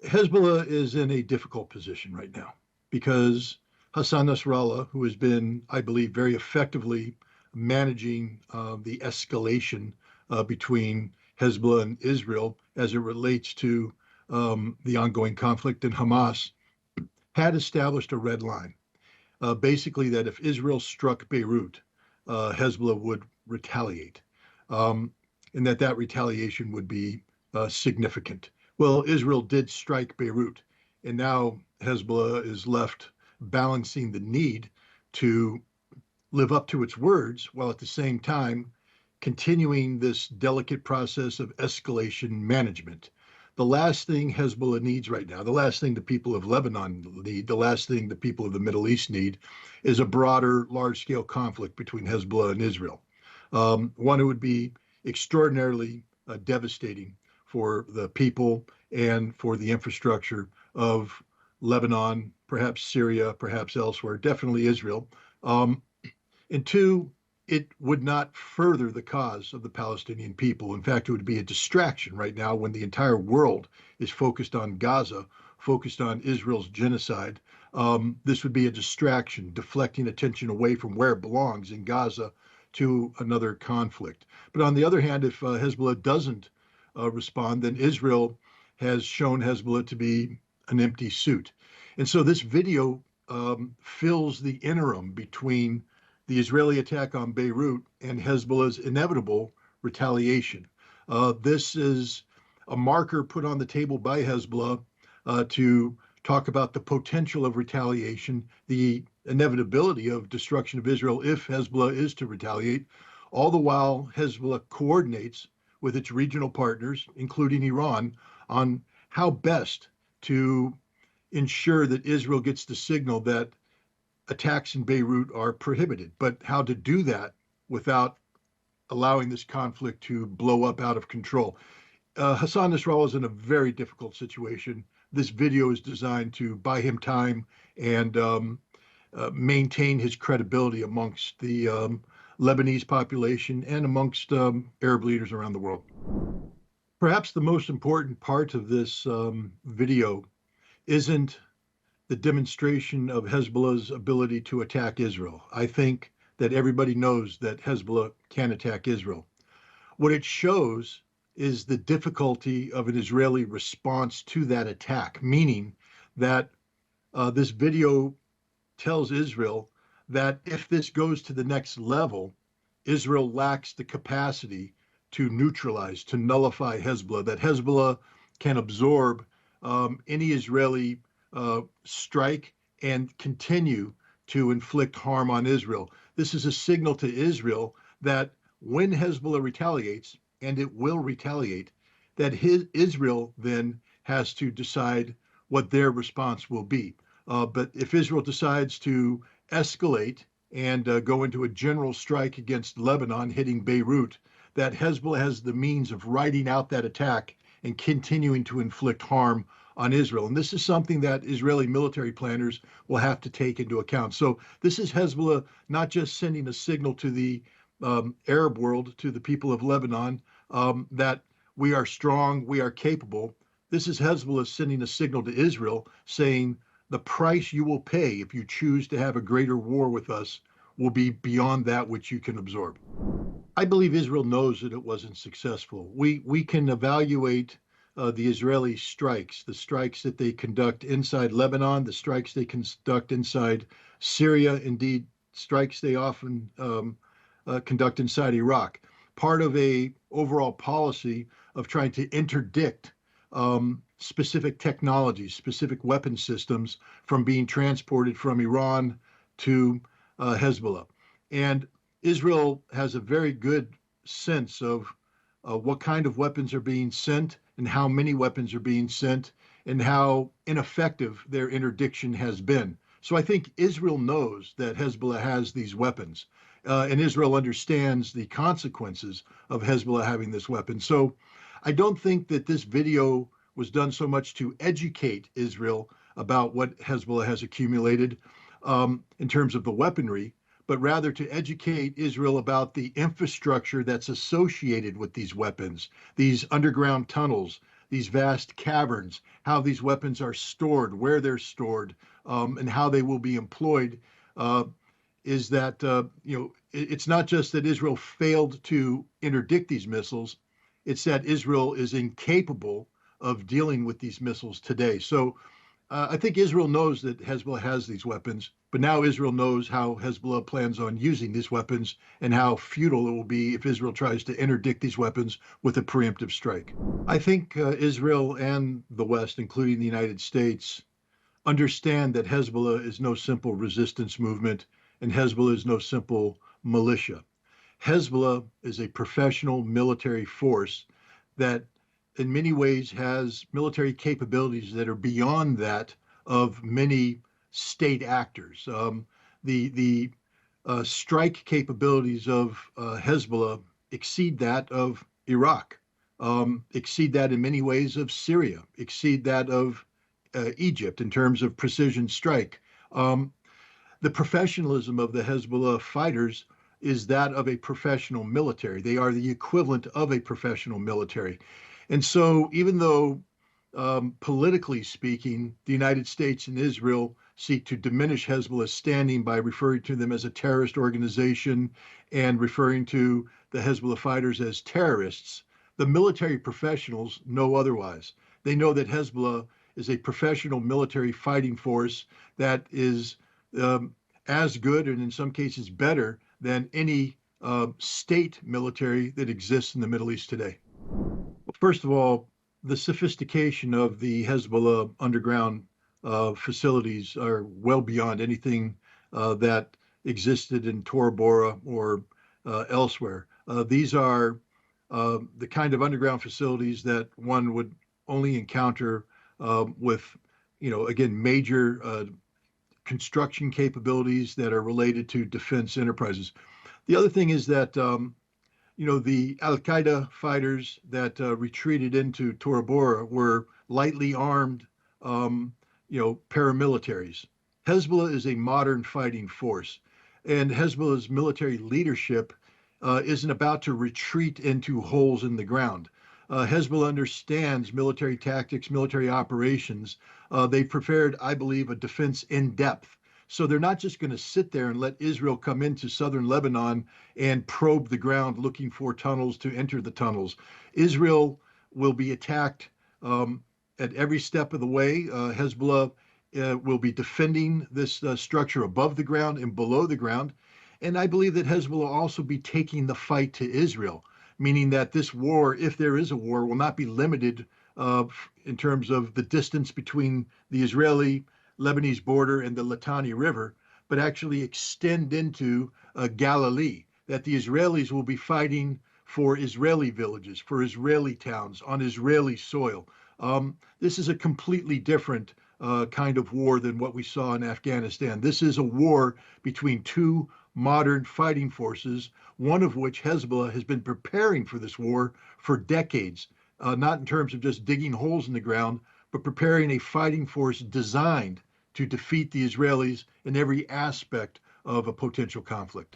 Hezbollah is in a difficult position right now because Hassan Nasrallah, who has been, I believe, very effectively managing the escalation between Hezbollah and Israel as it relates to the ongoing conflict in Hamas, had established a red line. Basically, that if Israel struck Beirut, Hezbollah would retaliate, um, and that retaliation would be significant. Well, Israel did strike Beirut, and now Hezbollah is left balancing the need to live up to its words while at the same time continuing this delicate process of escalation management. The last thing Hezbollah needs right now, the last thing the people of Lebanon need, the last thing the people of the Middle East need is a broader, large scale conflict between Hezbollah and Israel. One, it would be extraordinarily devastating for the people and for the infrastructure of Lebanon, perhaps Syria, perhaps elsewhere, definitely Israel. Um, and two, it would not further the cause of the Palestinian people. In fact, it would be a distraction right now when the entire world is focused on Gaza, focused on Israel's genocide. This would be a distraction, deflecting attention away from where it belongs in Gaza to another conflict. But on the other hand, if Hezbollah doesn't respond, then Israel has shown Hezbollah to be an empty suit. And so this video fills the interim between the Israeli attack on Beirut and Hezbollah's inevitable retaliation. This is a marker put on the table by Hezbollah to talk about the potential of retaliation, the inevitability of destruction of Israel if Hezbollah is to retaliate, all the while Hezbollah coordinates with its regional partners, including Iran, on how best to ensure that Israel gets the signal that attacks in Beirut are prohibited, but how to do that without allowing this conflict to blow up out of control. Hassan Nasrallah is in a very difficult situation. This video is designed to buy him time and maintain his credibility amongst the Lebanese population and amongst Arab leaders around the world. Perhaps the most important part of this video isn't the demonstration of Hezbollah's ability to attack Israel. I think that everybody knows that Hezbollah can attack Israel. What it shows is the difficulty of an Israeli response to that attack, meaning that this video tells Israel that if this goes to the next level, Israel lacks the capacity to neutralize, to nullify Hezbollah, that Hezbollah can absorb any Israeli strike and continue to inflict harm on Israel. This is a signal to Israel that when Hezbollah retaliates, and it will retaliate, that Israel then has to decide what their response will be. But if Israel decides to escalate and go into a general strike against Lebanon, hitting Beirut, that Hezbollah has the means of riding out that attack and continuing to inflict harm on Israel. And this is something that Israeli military planners will have to take into account. So this is Hezbollah not just sending a signal to the Arab world, to the people of Lebanon, that we are strong, we are capable. This is Hezbollah sending a signal to Israel saying the price you will pay if you choose to have a greater war with us will be beyond that which you can absorb. I believe Israel knows that it wasn't successful. We can evaluate the Israeli strikes, the strikes that they conduct inside Lebanon, the strikes they conduct inside Syria, indeed, strikes they often conduct inside Iraq. Part of a overall policy of trying to interdict specific technologies, specific weapon systems from being transported from Iran to Hezbollah. And Israel has a very good sense of what kind of weapons are being sent and how many weapons are being sent and how ineffective their interdiction has been. So I think Israel knows that Hezbollah has these weapons, and Israel understands the consequences of Hezbollah having this weapon. So I don't think that this video was done so much to educate Israel about what Hezbollah has accumulated in terms of the weaponry, but rather to educate Israel about the infrastructure that's associated with these weapons, these underground tunnels, these vast caverns, how these weapons are stored, where they're stored, and how they will be employed, is that it's not just that Israel failed to interdict these missiles, it's that Israel is incapable of dealing with these missiles today. So I think Israel knows that Hezbollah has these weapons, but now Israel knows how Hezbollah plans on using these weapons and how futile it will be if Israel tries to interdict these weapons with a preemptive strike. I think Israel and the West, including the United States, understand that Hezbollah is no simple resistance movement and Hezbollah is no simple militia. Hezbollah is a professional military force that in many ways has military capabilities that are beyond that of many state actors. The strike capabilities of Hezbollah exceed that of Iraq, exceed that in many ways of Syria, exceed that of Egypt in terms of precision strike. The professionalism of the Hezbollah fighters is that of a professional military. They are the equivalent of a professional military. And so even though politically speaking, the United States and Israel seek to diminish Hezbollah's standing by referring to them as a terrorist organization and referring to the Hezbollah fighters as terrorists, the military professionals know otherwise. They know that Hezbollah is a professional military fighting force that is as good and in some cases better than any state military that exists in the Middle East today. First of all, the sophistication of the Hezbollah underground facilities are well beyond anything that existed in Tora Bora or elsewhere. These are the kind of underground facilities that one would only encounter with, again, major construction capabilities that are related to defense enterprises. The other thing is that the Al-Qaeda fighters that retreated into Tora Bora were lightly armed, paramilitaries. Hezbollah is a modern fighting force, and Hezbollah's military leadership isn't about to retreat into holes in the ground. Hezbollah understands military tactics, military operations. They've prepared, I believe, a defense in depth. So they're not just going to sit there and let Israel come into southern Lebanon and probe the ground looking for tunnels to enter the tunnels. Israel will be attacked at every step of the way. Hezbollah will be defending this structure above the ground and below the ground. And I believe that Hezbollah will also be taking the fight to Israel, meaning that this war, if there is a war, will not be limited in terms of the distance between the Israeli-Lebanese border and the Litani River, but actually extend into Galilee, that the Israelis will be fighting for Israeli villages, for Israeli towns, on Israeli soil. This is a completely different kind of war than what we saw in Afghanistan. This is a war between two modern fighting forces, one of which, Hezbollah, has been preparing for this war for decades, not in terms of just digging holes in the ground, but preparing a fighting force designed to defeat the Israelis in every aspect of a potential conflict.